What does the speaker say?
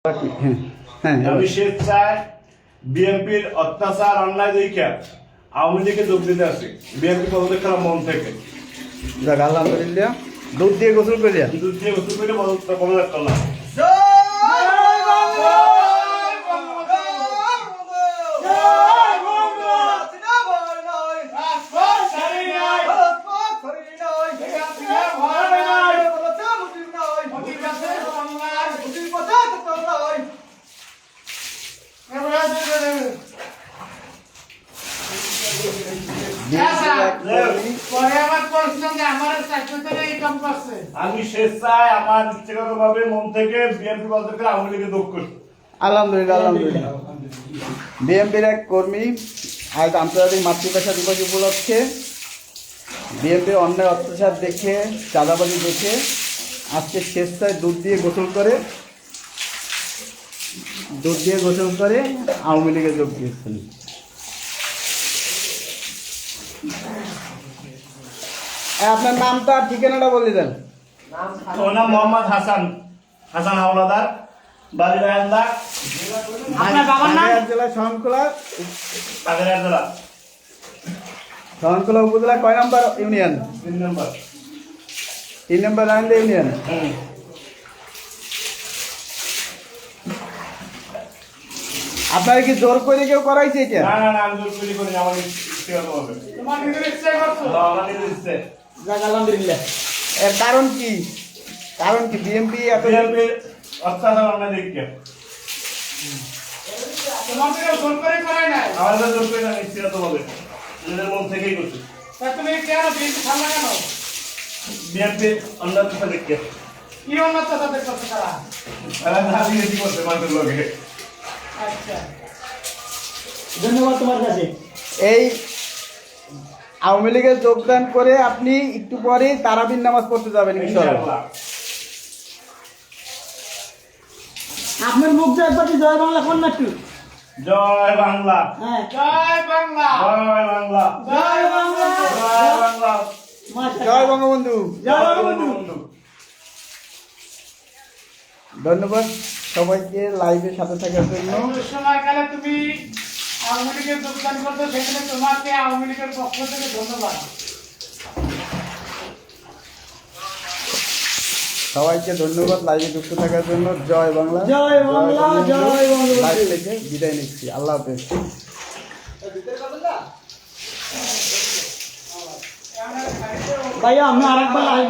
আমি স্বেচ্ছায় বিএনপির অত্যাচার অন্যায় দেখে আওয়ামী লীগে যোগ দিতে আসি। বিএনপি পদত্যাগ করা মন থেকে। আলহামদুলিল্লাহ। দুধ দিয়ে গোসল করিয়া পদত্যাগ করলাম। আমি স্বেচ্ছায় আমার ব্যক্তিগতভাবে মন থেকে বিএনপি পদত্যাগ আওয়ামী লীগে যোগ করছি। আলহামদুলিল্লাহ। আলহামদুলিল্লাহ। বিএনপির এক কর্মী আজ আন্তর্জাতিক মাতৃভাষা দিবস উপলক্ষে বিএনপির অন্যায় অত্যাচার দেখে, চাঁদাবাজি দেখে আজকে স্বেচ্ছায় দুধ দিয়ে গোসল করে আওয়ামী লীগে যোগ দিয়েছেন। আপনার নামটা আর ঠিকানাটা বলে দেন। ওর নাম মোহাম্মদ হাসান হাওলাদার, বাড়ি রায়ন্দা, আপনার বাবার নাম? জেলা শরণখোলা জেলা শরণখোলা উপজেলা কয় নম্বর ইউনিয়ন? 3 নম্বর। 3 নম্বর রায়ন্দা ইউনিয়ন। আপনার কি জোর করে কেউ করাইছে এটা? না না না, আমি জোর করে করিনি, আমার ব্যক্তিগত ভাবে। তোমার নিজের ইচ্ছায় করছো? আমার নিজের ইচ্ছে। যাক আলহামদুলিল্লাহ। এর কারণ কি? বিএনপি এত বিএনপির অত্যাচার অন্যায় দেখে তোমাকে জোর করে করাই নাই। আমাদের জোর করে না, ব্যক্তিগত ভাবে নিজের মন থেকেই করছি। তা তুমি কেন বিএনপি ছাড়লা কেন? বিএনপির অন্যায় দেখে কি উন্নত তাদের করছে তারা? তারা রাজনীতি করছে মানুষের লোকে। আচ্ছা, ধন্যবাদ তোমার কাছে। এই আওয়ামী লীগে যোগদান করে আপনি একটু পরে তারাবির নামাজ পড়তে যাবেন ইনশাআল্লাহ। আপনার মুখ দিয়ে একবার জয় বাংলা কোন না একটু? জয় বাংলা, হ্যাঁ, জয় বাংলা, জয় বাংলা, জয় বাংলা, জয় বাংলা, জয় বঙ্গবন্ধু। জয় বঙ্গবন্ধু। ধন্যবাদ সবাইকে লাইভের সাথে থাকার জন্য। সময়কালে তুমি আওয়ামী লীগের যোগদান করতে, সেখানে তোমাকে আওয়ামী লীগের পক্ষ থেকে ধন্যবাদ। সবাইকে ধন্যবাদ লাইভে যুক্ত থাকার জন্য। জয় বাংলা, জয় বাংলা, জয় বঙ্গবন্ধু। লাইভ থেকে বিদায় নিচ্ছি। আল্লাহ হাফেজ। ভাইয়া আমি আরেকবার লাইভ